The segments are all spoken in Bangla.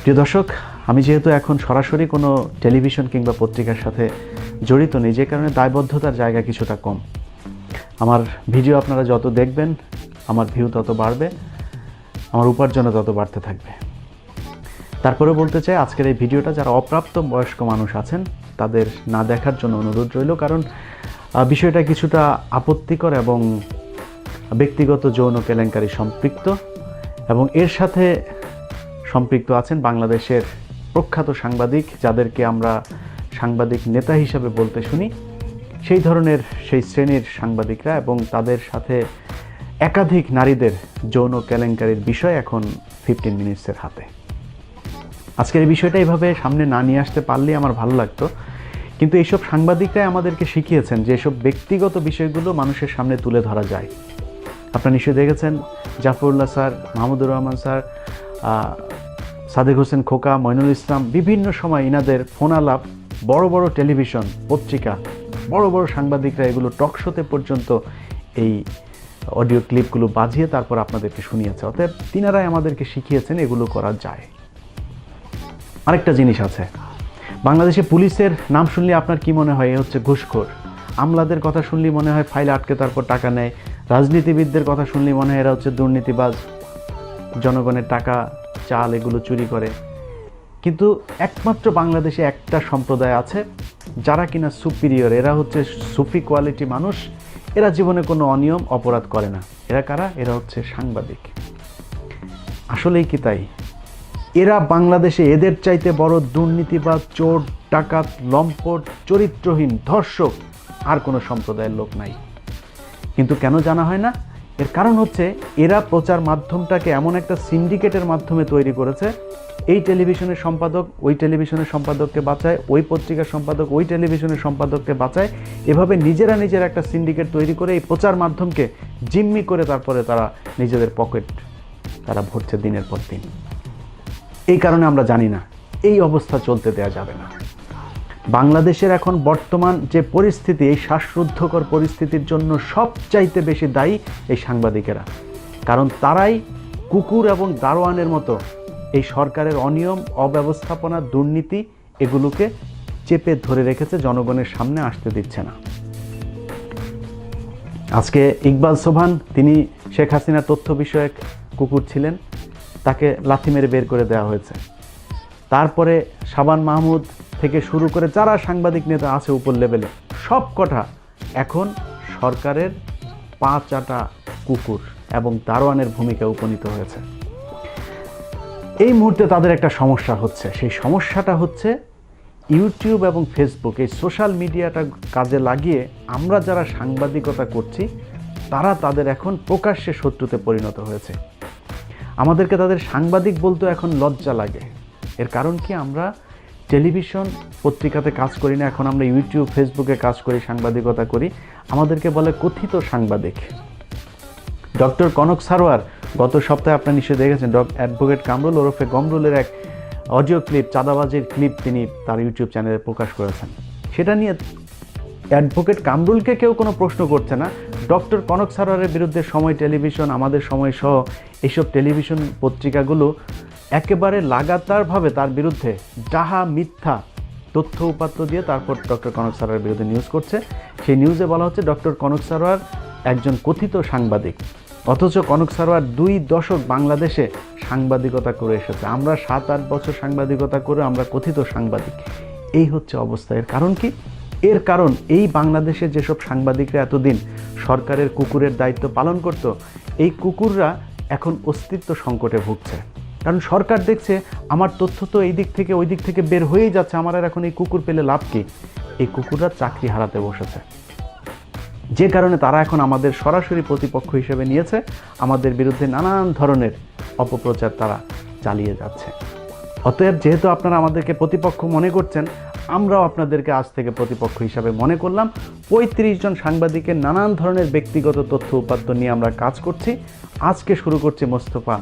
প্রিয় দর্শক, আমি যেহেতু এখন সরাসরি কোনো টেলিভিশন কিংবা পত্রিকার সাথে জড়িত নেই, যে কারণে দায়বদ্ধতার জায়গা কিছুটা কম। আমার ভিডিও আপনারা যত দেখবেন আমার ভিউ তত বাড়বে, আমার উপার্জনও তত বাড়তে থাকবে। তারপরে বলতে চাই, আজকের এই ভিডিওটা যারা অপ্রাপ্ত বয়স্ক মানুষ আছেন তাদের না দেখার জন্য অনুরোধ রইল, কারণ বিষয়টা কিছুটা আপত্তিকর এবং ব্যক্তিগত যৌন কেলেঙ্কারি সম্পৃক্ত, এবং এর সাথে সম্পৃক্ত আছেন বাংলাদেশের প্রখ্যাত সাংবাদিক, যাদেরকে আমরা সাংবাদিক নেতা হিসাবে বলতে শুনি, সেই ধরনের সেই শ্রেণীর সাংবাদিকরা, এবং তাদের সাথে একাধিক নারীদের যৌন কেলেঙ্কারির বিষয় এখন 15 মিনিটসের হাতে। আজকের এই বিষয়টা এইভাবে সামনে না নিয়ে আসতে পারলেই আমার ভালো লাগতো, কিন্তু এইসব সাংবাদিকরাই আমাদেরকে শিখিয়েছেন যে এসব ব্যক্তিগত বিষয়গুলো মানুষের সামনে তুলে ধরা যায়। আপনারা নিশ্চয়ই দেখেছেন জাফরুল্লাহ স্যার, মাহমুদুর রহমান স্যার, সাদেক হোসেন খোকা, মইনুল ইসলাম, বিভিন্ন সময় ইনাদের ফোন আলাপ বড় বড় টেলিভিশন, পত্রিকা, বড় বড় সাংবাদিকরা এগুলো টক শোতে পর্যন্ত এই অডিও ক্লিপগুলো বাজিয়ে তারপর আপনাদেরকে শুনিয়েছে। অতএব তিনারাই আমাদেরকে শিখিয়েছেন এগুলো করা যায়। আরেকটা জিনিস আছে, বাংলাদেশে পুলিশের নাম শুনলে আপনার কি মনে হয়? এ হচ্ছে ঘুষখোর। আমলাদের কথা শুনলে মনে হয় ফাইল আটকে তারপর টাকা নেয়। রাজনীতিবিদদের কথা শুনলে মনে হয় এরা হচ্ছে দুর্নীতিবাজ, জনগণের টাকা, চাল এগুলো চুরি করে। কিন্তু একমাত্র বাংলাদেশে একটা সম্প্রদায় আছে যারা কিনা সুপিরিয়র, এরা হচ্ছে সুফি কোয়ালিটি মানুষ, এরা জীবনে কোনো অনিয়ম অপরাধ করে না। এরা কারা? এরা হচ্ছে সাংবাদিক। আসলেই কি তাই? এরা বাংলাদেশে এদের চাইতে বড় দুর্নীতিবাজ, চোর, ডাকাত, লম্পট, চরিত্রহীন, ধর্ষক আর কোনো সম্প্রদায়ের লোক নাই। কিন্তু কেন জানা হয় না? এর কারণ হচ্ছে এরা প্রচার মাধ্যমটাকে এমন একটা সিন্ডিকেটের মাধ্যমে তৈরি করেছে, এই টেলিভিশনের সম্পাদক ওই টেলিভিশনের সম্পাদককে বাঁচায়, ওই পত্রিকার সম্পাদক ওই টেলিভিশনের সম্পাদককে বাঁচায়। এভাবে নিজেরা একটা সিন্ডিকেট তৈরি করে এই প্রচার মাধ্যমকে জিম্মি করে তারপরে তারা নিজেদের পকেট তারা ভরছে দিনের পর দিন। এই কারণে আমরা জানি না, এই অবস্থা চলতে দেওয়া যাবে না। বাংলাদেশের এখন বর্তমান যে পরিস্থিতি, এই শ্বাসরুদ্ধকর পরিস্থিতির জন্য সবচাইতে বেশি দায়ী এই সাংবাদিকেরা, কারণ তারাই কুকুর এবং দারোয়ানের মতো এই সরকারের অনিয়ম, অব্যবস্থাপনা, দুর্নীতি এগুলোকে চেপে ধরে রেখেছে, জনগণের সামনে আসতে দিচ্ছে না। আজকে ইকবাল সোবহান, তিনি শেখ হাসিনার তথ্য বিষয়ক কুকুর ছিলেন, তাকে লাথি মেরে বের করে দেওয়া হয়েছে। তারপরে শাবান মাহমুদ থেকে শুরু করে যারা সাংবাদিক নেতা আছে উপর লেভেলে, সব কটা এখন সরকারের পা চাটা কুকুর এবং দারোয়ানের ভূমিকায় উপনীত হয়েছে। এই মুহূর্তে তাদের একটা সমস্যা হচ্ছে, সেই সমস্যাটা হচ্ছে ইউটিউব এবং ফেসবুক, এই সোশ্যাল মিডিয়াটা কাজে লাগিয়ে আমরা যারা সাংবাদিকতা করছি তারা তাদের এখন প্রকাশ্যে শত্রুতে পরিণত হয়েছে। আমাদেরকে তাদের সাংবাদিক বলতে এখন লজ্জা লাগে। এর কারণ কি? আমরা টেলিভিশন পত্রিকাতে কাজ করি না, এখন আমরা ইউটিউব ফেসবুকে কাজ করি, সাংবাদিকতা করি। আমাদেরকে বলে কথিত সাংবাদিক। ডক্টর কনক সারোয়ার গত সপ্তাহে আপনারা নিশ্চয়ই দেখেছেন, অ্যাডভোকেট কামরুল ওরফে গমরুলের এক অডিও ক্লিপ, চাঁদাবাজির ক্লিপ তিনি তার ইউটিউব চ্যানেলে প্রকাশ করেছেন। সেটা নিয়ে অ্যাডভোকেট কামরুলকে কেউ কোনো প্রশ্ন করছে না। ডক্টর কনক সারোয়ারের বিরুদ্ধে সময় টেলিভিশন, আমাদের সময় সহ এইসব টেলিভিশন পত্রিকাগুলো একেবারে লাগাতারভাবে তার বিরুদ্ধে ডাহা মিথ্যা তথ্য উপাত্ত দিয়ে তারপর ডক্টর কনক সারোয়ারের বিরুদ্ধে নিউজ করছে। সেই নিউজে বলা হচ্ছে ডক্টর কনক সারোয়ার একজন কথিত সাংবাদিক, অথচ কনক সারোয়ার 2 দশক বাংলাদেশে সাংবাদিকতা করে এসেছে। আমরা 7-8 বছর সাংবাদিকতা করে আমরা কথিত সাংবাদিক। এই হচ্ছে অবস্থা। এর কারণ কি? এর কারণ এই বাংলাদেশে যেসব সাংবাদিকরা এতদিন সরকারের কুকুরের দায়িত্ব পালন করত, এই কুকুররা এখন অস্তিত্ব সংকটে ভুগছে। কারণ সরকার দেখছে আমার তথ্য তো এই দিক থেকে ওই দিক থেকে বের হয়েই যাচ্ছে, আমার আর এখন এই কুকুর পেলে লাভ কি? এই কুকুররা চাকরি হারাতে বসেছে, যে কারণে তারা এখন আমাদের সরাসরি প্রতিপক্ষ হিসেবে নিয়েছে, আমাদের বিরুদ্ধে নানান ধরনের অপপ্রচার তারা চালিয়ে যাচ্ছে। অতএব যেহেতু আপনারা আমাদেরকে প্রতিপক্ষ মনে করছেন, আমরাও আপনাদেরকে আজ থেকে প্রতিপক্ষ হিসাবে মনে করলাম। 35 জন সাংবাদিকের নানান ধরনের ব্যক্তিগত তথ্য উপাত্ত নিয়ে আমরা কাজ করছি। আজকে শুরু করছি মোস্তফা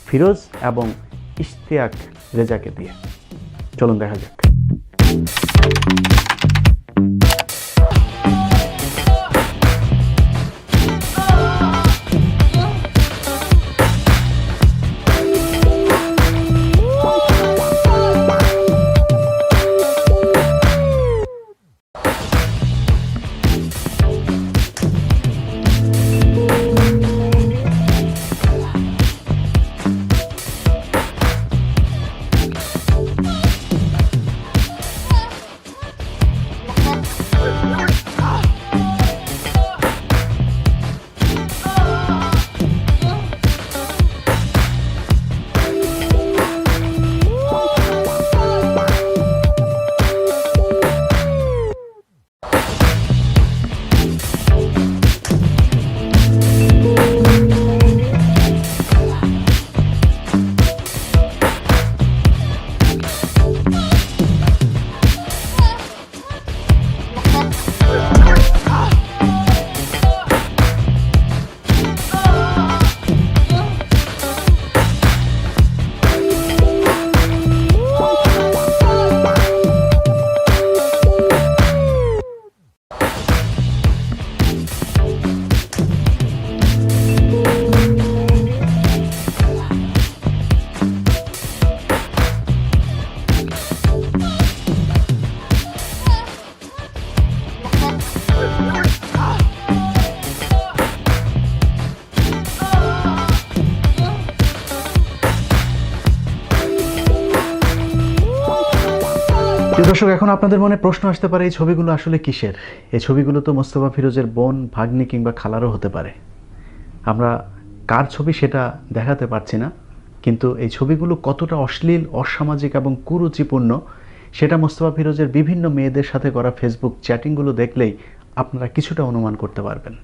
ফিরোজ এবং ইশতিয়াক রেজাকে দিয়ে। চলুন দেখা যাক। প্রিয় দর্শক, এখন আপনাদের মনে প্রশ্ন আসতে পারে এই ছবিগুলো আসলে কিসের? এই ছবিগুলো তো মোস্তফা ফিরোজের বোন, ভাগ্নি কিংবা খালারও হতে পারে। আমরা কার ছবি সেটা দেখাতে পারছি না, কিন্তু এই ছবিগুলো কতটা অশ্লীল, অসামাজিক এবং কুরুচিপূর্ণ সেটা মোস্তফা ফিরোজের বিভিন্ন মেয়েদের সাথে করা ফেসবুক চ্যাটিংগুলো দেখলেই আপনারা কিছুটা অনুমান করতে পারবেন।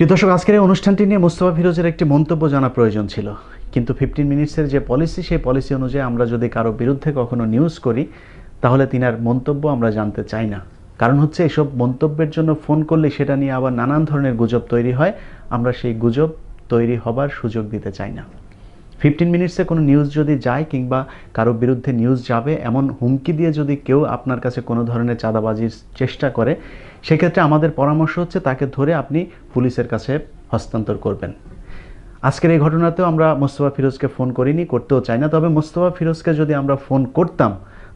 প্রিয় দর্শক, আজকের এই অনুষ্ঠানটি নিয়ে মোস্তফা ফিরোজের একটি মন্তব্য জানা প্রয়োজন ছিল, কিন্তু 15 মিনিটসের যে পলিসি, সেই পলিসি অনুযায়ী আমরা যদি কারো বিরুদ্ধে কখনো নিউজ করি তাহলে তিনার মন্তব্য আমরা জানতে চাই না। কারণ হচ্ছে এসব মন্তব্যের জন্য ফোন করলে সেটা নিয়ে আবার নানান ধরনের গুজব তৈরি হয়, আমরা সেই গুজব তৈরি হবার সুযোগ দিতে চাই না। 15 মিনিটসে কোনো নিউজ যদি যায় কিংবা কারো বিরুদ্ধে নিউজ যাবে এমন হুমকি দিয়ে যদি কেউ আপনার কাছে কোনো ধরনের চাঁদাবাজির চেষ্টা করে, সেক্ষেত্রে আমাদের পরামর্শ হচ্ছে তাকে ধরে আপনি পুলিশের কাছে হস্তান্তর করবেন। আজকের এই ঘটনাতেও আমরা মোস্তফা ফিরোজকে ফোন করিনি, করতেও চাই না। তবে মোস্তফা ফিরোজকে যদি আমরা ফোন করতাম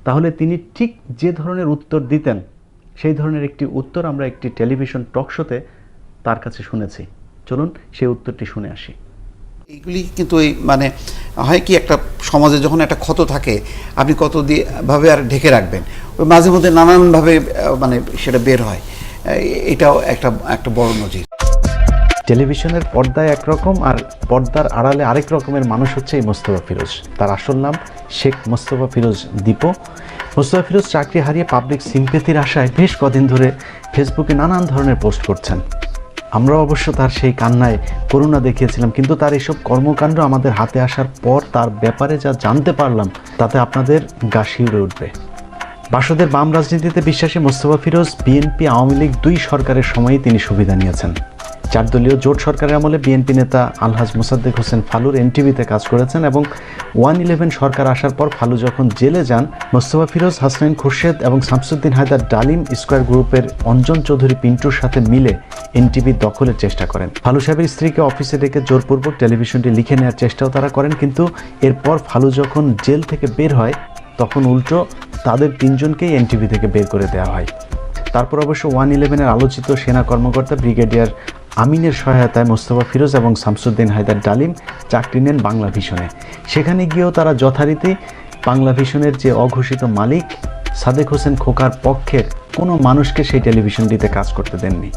তাহলে তিনি ঠিক যে ধরনের উত্তর দিতেন, সেই ধরনের একটি উত্তর আমরা একটি টেলিভিশন টক শোতে তার কাছে শুনেছি। চলুন সেই উত্তরটি শুনে আসি। এইগুলি কিন্তু ওই মানে হয় কি, একটা সমাজে যখন একটা ক্ষত থাকে আপনি কত দিয়ে ভাবে আর ঢেকে রাখবেন, ওই মাঝে মধ্যে নানানভাবে মানে সেটা বের হয়। এটাও একটা বড় নজির। টেলিভিশনের পর্দায় একরকম আর পর্দার আড়ালে আরেক রকমের মানুষ হচ্ছে এই মোস্তফা ফিরোজ। তার আসল নাম শেখ মোস্তফা ফিরোজ দীপু। মোস্তফা ফিরোজ চাকরি হারিয়ে পাবলিক সিম্পেথির আশায় বেশ কদিন ধরে ফেসবুকে নানান ধরনের পোস্ট করছেন। আমরা অবশ্য তার সেই কান্নায় করুণা দেখিয়েছিলাম, কিন্তু তার এসব কর্মকাণ্ড আমাদের হাতে আসার পর তার ব্যাপারে যা জানতে পারলাম তাতে আপনাদের গা শিউরে উঠবে। বাসদের বাম রাজনীতিতে বিশ্বাসী মোস্তফা ফিরোজ বিএনপি আওয়ামী লীগ দুই সরকারের সময়ই তিনি সুবিধা নিয়েছেন। 4 দলীয় জোট সরকারের আমলে বিএনপি নেতা আলহাজ মোসাদ্দেক হোসেন ফালুর এনটিভিতে কাজ করেছেন এবং 111 সরকার আসার পর ফালু যখন জেলে যান, মোস্তফা ফিরোজ, হাসনাইন খুরশেদ এবং শামসুদ্দিন হায়দার ডালিম স্কয়ার গ্রুপের অঞ্জন চৌধুরী পিন্টুর সাথে মিলে এনটিভি দখলের চেষ্টা করেন। ফালু সাহেবের স্ত্রীকে অফিসে ডেকে জোরপূর্বক টেলিভিশনটি লিখে নেওয়ার চেষ্টাও তারা করেন, কিন্তু এরপর ফালু যখন জেল থেকে বের হয় তখন উল্টো তাদের 3 জনকেই এনটিভি থেকে বের করে দেওয়া হয়। তারপর অবশ্য 111-এর আলোচিত সেনা কর্মকর্তা ব্রিগেডিয়ার আমিনের সহায়তায় মোস্তফা ফিরোজ এবং শামসুদ্দিন হায়দার ডালিম চাকরি নেন বাংলা ভিশনে। সেখানে গিয়েও তারা যথারীতি বাংলা ভিশনের যে অঘোষিত মালিক সাদেক হোসেন খোকার পক্ষের কোনো মানুষকে সেই টেলিভিশনটিতে কাজ করতে দেননি।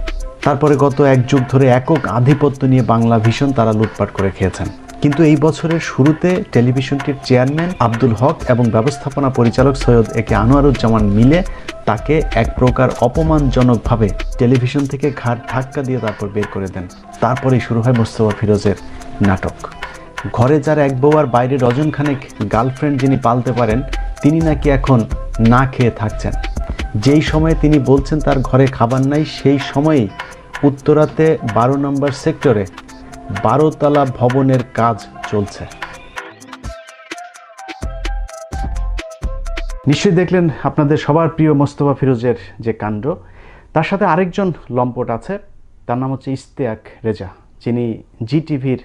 তারপরে গত 1 যুগ ধরে একক আধিপত্য নিয়ে বাংলা ভিশন তারা লুটপাট করে খেয়েছেন। কিন্তু এই বছরের শুরুতে টেলিভিশনটির চেয়ারম্যান আব্দুল হক এবং ব্যবস্থাপনা পরিচালক সৈয়দ একে আনোয়ারুজ্জামান মিলে তাকে এক প্রকার অপমানজনকভাবে টেলিভিশন থেকে ঘাড় ধাক্কা দিয়ে তারপর বের করে দেন। তারপরেই শুরু হয় মোস্তফা ফিরোজের নাটক। ঘরে যার এক বউ আর বাইরে ডজনখানেক গার্লফ্রেন্ড যিনি পালতে পারেন, তিনি নাকি এখন না খেয়ে থাকছেন। যেই সময়ে তিনি বলছেন তার ঘরে খাবার নাই, সেই সময়েই উত্তরাতে 12 নম্বর সেক্টরে 12 তলা ভবনের কাজ চলছে। নিশ্চয়ই দেখলেন আপনাদের সবার প্রিয় মোস্তফা ফিরোজের যে কাণ্ড। তার সাথে আরেকজন লম্পট আছে, তার নাম হচ্ছে ইশতিয়াক রেজা, যিনি জিটিভির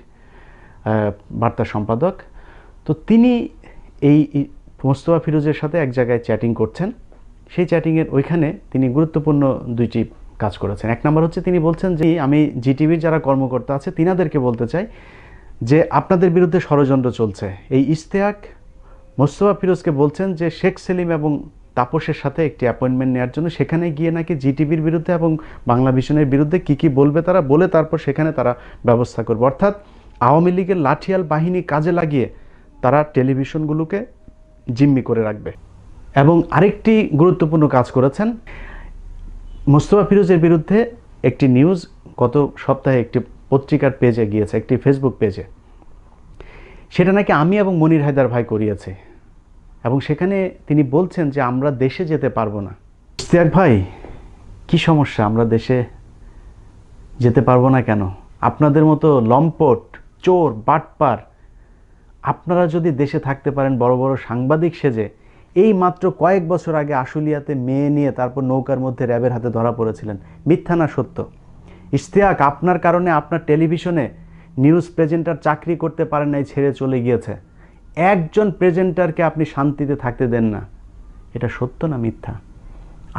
বার্তা সম্পাদক। তো তিনি এই মোস্তফা ফিরোজের সাথে এক জায়গায় চ্যাটিং করছেন। সেই চ্যাটিংয়ের ওইখানে তিনি গুরুত্বপূর্ণ 2টি কাজ করেছেন। 1 নম্বর হচ্ছে তিনি বলছেন যে আমি জিটিভির যারা কর্মকর্তা আছে তিনাদেরকে বলতে চাই যে আপনাদের বিরুদ্ধে ষড়যন্ত্র চলছে। এই ইশতিয়াক মোস্তফা ফিরোজকে বলছেন যে শেখ সেলিম এবং তাপসের সাথে একটি অ্যাপয়েন্টমেন্ট নেওয়ার জন্য, সেখানে গিয়ে নাকি জিটিভির বিরুদ্ধে এবং বাংলা ভিশনের বিরুদ্ধে কী বলবে তারা, বলে তারপর সেখানে তারা ব্যবস্থা করবে। অর্থাৎ আওয়ামী লীগের লাঠিয়াল বাহিনী কাজে লাগিয়ে তারা টেলিভিশনগুলোকে জিম্মি করে রাখবে। এবং আরেকটি গুরুত্বপূর্ণ কাজ করেছেন, মোস্তফা ফিরোজের বিরুদ্ধে একটি নিউজ গত সপ্তাহে একটি পত্রিকার পেজে গিয়েছে, একটি ফেসবুক পেজে। সেটা নাকি আমি এবং মনির হায়দার ভাই করিয়েছে এবং সেখানে তিনি বলছেন যে আমরা দেশে যেতে পারবো না। ইশতিয়াক ভাই, কি সমস্যা? আমরা দেশে যেতে পারবো না কেন? আপনাদের মতো লম্পট, চোর, বাটপার আপনারা যদি দেশে থাকতে পারেন বড় বড় সাংবাদিক সেজে, এই মাত্র কয়েক বছর আগে আশুলিয়াতে মেয়ে নিয়ে তারপর নৌকার মধ্যে র্যাবের হাতে ধরা পড়েছিলেন। মিথ্যা না সত্য? ইশতিয়াক, আপনার কারণে আপনার টেলিভিশনে নিউজ প্রেজেন্টার চাকরি করতে পারেন নাই, ছেড়ে চলে গিয়েছে। একজন প্রেজেন্টারকে আপনি শান্তিতে থাকতে দেন না। এটা সত্য না মিথ্যা?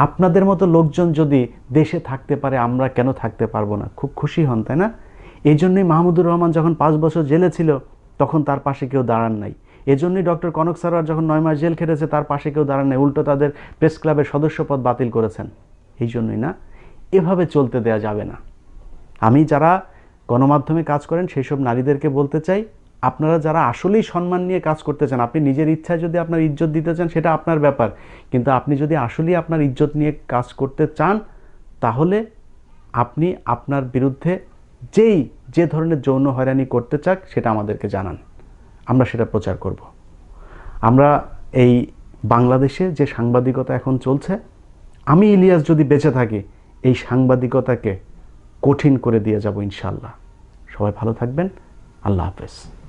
আপনাদের মতো লোকজন যদি দেশে থাকতে পারে, আমরা কেন থাকতে পারবো না? খুব খুশি হন, তাই না? এই জন্যই মাহমুদুর রহমান যখন 5 বছর জেলে ছিল তখন তার পাশে কেউ দাঁড়ান নাই। এজন্যই ডক্টর কনক সারোয়ার যখন 9 মাস জেল খেটেছে তার পাশে কেউ দাঁড়ান নাই, উল্টো তাদের প্রেস ক্লাবের সদস্যপদ বাতিল করেছেন। এই জন্যই না, এভাবে চলতে দেয়া যাবে না। আমি যারা গণমাধ্যমে কাজ করেন সেই সব নারীদেরকে বলতে চাই, আপনারা যারা আসলেই সম্মান নিয়ে কাজ করতে চান, আপনি নিজের ইচ্ছায় যদি আপনার ইজ্জত দিতে চান সেটা আপনার ব্যাপার, কিন্তু আপনি যদি আসলেই আপনার ইজ্জত নিয়ে কাজ করতে চান তাহলে আপনি আপনার বিরুদ্ধে যে ধরনের যৌন হয়রানি করতে চাক সেটা আমাদেরকে জানান, আমরা সেটা প্রচার করব। আমরা এই বাংলাদেশে যে সাংবাদিকতা এখন চলছে, আমি ইলিয়াস যদি বেঁচে থাকি এই সাংবাদিকতাকে কঠিন করে দিয়ে যাব ইনশাআল্লাহ। সবাই ভালো থাকবেন। আল্লাহ হাফেজ।